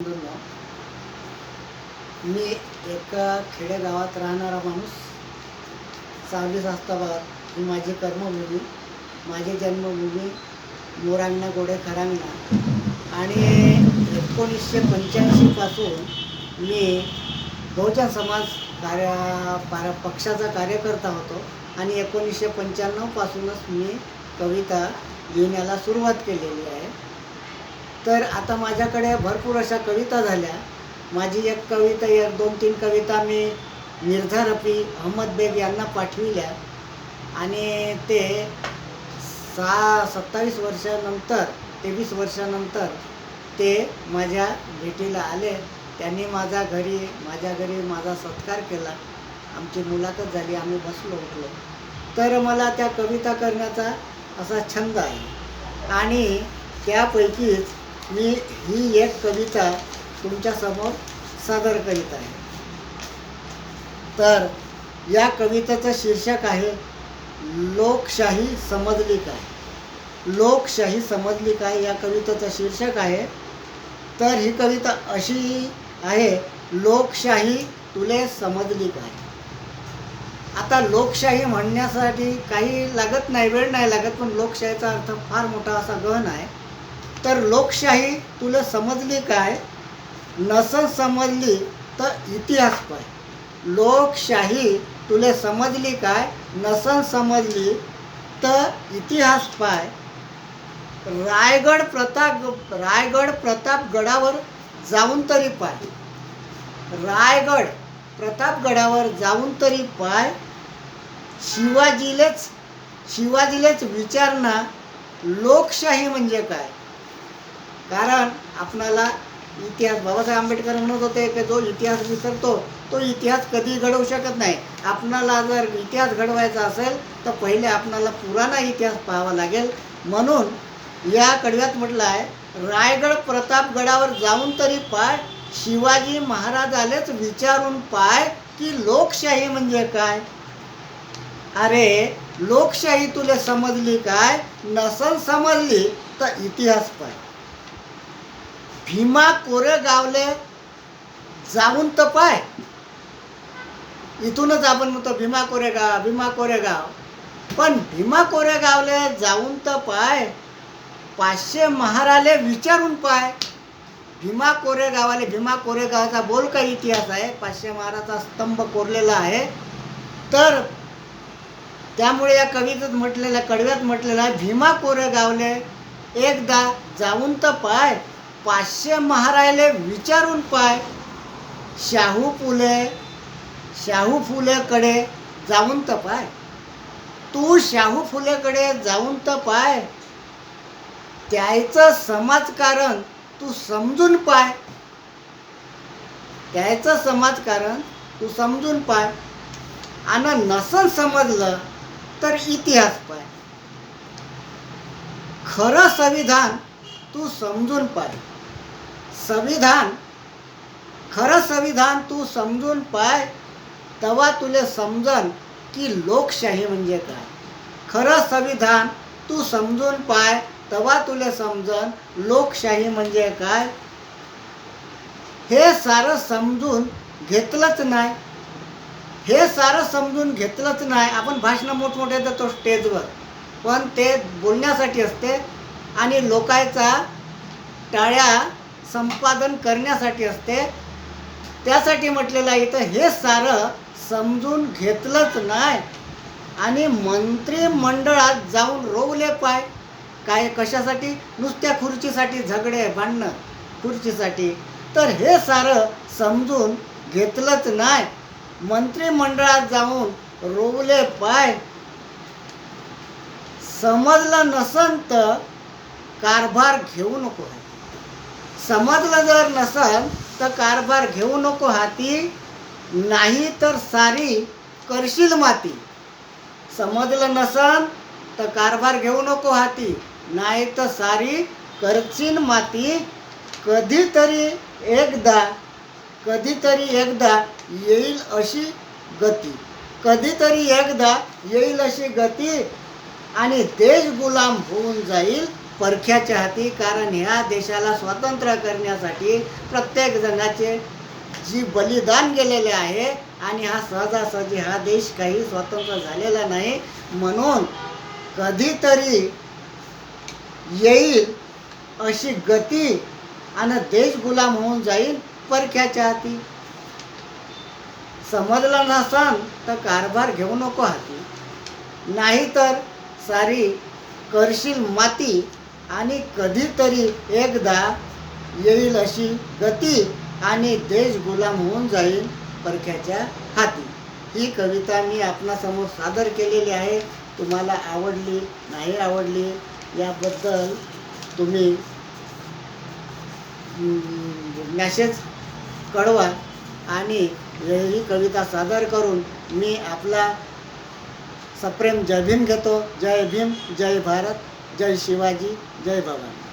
बंधूंनो, मी एका खेडेगावात राहणारा माणूस. 26 आस्ताबाद ही माझी कर्मभूमी, माझी जन्मभूमी मोरांना गोडे खरांगणा. आणि 1985 पासून मी बहुजन समाज पक्षाचा कार्यकर्ता होतो आणि 1995 पासूनच मी कविता लिहिण्याला सुरुवात केलेली आहे. तर आता माझ्याकडे भरपूर अशा कविता झाल्या. माझी एक कविता, 1-2-3 कविता मी मिर्झा रफी अहमद बेग यांना पाठविल्या आणि ते 27 वर्षानंतर 23 वर्षानंतर ते माझ्या भेटीला आले. त्यांनी माझ्या घरी माझा सत्कार केला. आमची मुलाखत झाली, आम्ही बसलो उठलो. तर मला त्या कविता करण्याचा असा छंद आहे आणि त्यापैकीच मी ही एक कविता तुमच्यासमोर सादर करीत आहे. तर या कवितेचं शीर्षक आहे लोकशाही समजली काय. लोकशाही समजली काय या कवितेचं शीर्षक आहे. तर ही कविता अशी आहे, लोकशाही तुले समजली काय. आता लोकशाही म्हणण्यासाठी काही लागत नाही, वेळ नाही लागत, पण लोकशाहीचा अर्थ फार मोठा असा गहन आहे. तर लोकशाही तुला समजली काय, नसन समजली तर इतिहास पाय. लोकशाही तुला समजली काय, नसन समजली तर इतिहास पाय. रायगड प्रतापगडावर जाऊन तरी पाय. रायगड प्रतापगडावर जाऊन तरी पाय. शिवाजीलेच विचारणा लोकशाही म्हणजे काय. कारण आपणाला इतिहास, बाबासाहेब आंबेडकर म्हणत होते की जो इतिहास विसरतो तो इतिहास कधी घडवू शकत नाही. आपणाला जर इतिहास घडवायचा असेल तर पहिले आपणाला पुराणा इतिहास पाहावा लागेल. म्हणून या कडव्यात म्हटलं आहे, रायगड प्रतापगडावर जाऊन तरी पाय. शिवाजी महाराजालेच विचारून पाय की लोकशाही म्हणजे काय. अरे लोकशाही तुला समजली काय, नसल समजली तर इतिहास पाय. भीमा कोरेगावले जाऊन तर पाय. इथूनच आपण म्हणतो भीमा कोरेगाव. पण भीमा कोरेगावले जाऊन तर पाय. 500 महाराले विचारून पाय. भीमा कोरेगावचा बोल काही इतिहास आहे. 500 महाराचा स्तंभ कोरलेला आहे. तर त्यामुळे या कवितेत म्हटलेल्या, कडव्यात म्हटलेलं आहे, भीमा कोरेगावले एकदा जाऊन तर पाय. 500 महारायले विचारून पाय. शाहू फुलेकडे जाऊन तर पाय. तू शाहू फुलेकडे जाऊन तर पाय. त्याचं समाजकारण तू समजून पाय. त्याचं समाजकारण तू समजून पाय. आणि नसल समजलं तर इतिहास पाय. खरं संविधान तू समजून पाय. खरं संविधान तू समजून पाय. तेव्हा तुला समजन की लोकशाही म्हणजे काय. खरं संविधान तू समजून पाय. तेव्हा तुला समजन लोकशाही म्हणजे काय. हे सारं समजून घेतलंच नाही. आपण भाषणं मोठमोठे देतो स्टेजवर, पण ते बोलण्यासाठी असते आणि लोकांचा टाळ्या संपादन करण्यासाठी असते. त्यासाठी म्हटलेलं आहे इथं, हे सारं समजून घेतलंच नाही आणि मंत्रिमंडळात जाऊन रोवले पाय. काय कशासाठी, नुसत्या खुर्चीसाठी झगडे भांडणं खुर्चीसाठी. तर हे सारं समजून घेतलंच नाही, मंत्रिमंडळात जाऊन रोवले पाय. समजलं नसन तर कारभार घेऊ नको. समजलं जर नसन तर कारभार घेऊ नको हाती. नाही तर सारी करशील माती. समजलं नसन तर कारभार घेऊ नको हाती. नाही तर सारी करशील माती. कधीतरी एकदा येईल अशी गती आणि देश गुलाम होऊन जाईल परख्याच्या हाती. कारण ह्या देशाला स्वातंत्र्य करण्यासाठी प्रत्येक जणाचे जी बलिदान गेलेले आहे आणि हा सहजासहजी हा देश काही स्वतंत्र झालेला नाही. म्हणून कधीतरी येईल अशी गती आणि देश गुलाम होऊन जाईल परख्याच्या हाती. समजलं नसन तर कारभार घेऊ नको हाती, नाहीतर सारी करशील माती. आणि कधीतरी एकदा येईल अशी गती आणि देश गुलाम होऊन जाईल परख्याच्या हाती. ही कविता मी आपणासमोर सादर केलेली आहे. तुम्हाला आवडली नाही आवडली याबद्दल तुम्ही मेसेज कळवा. आणि ही कविता सादर करून मी आपला सप्रेम जय भीम घेतो. जय भीम, जय भारत, जय शिवाजी, जय भवानी.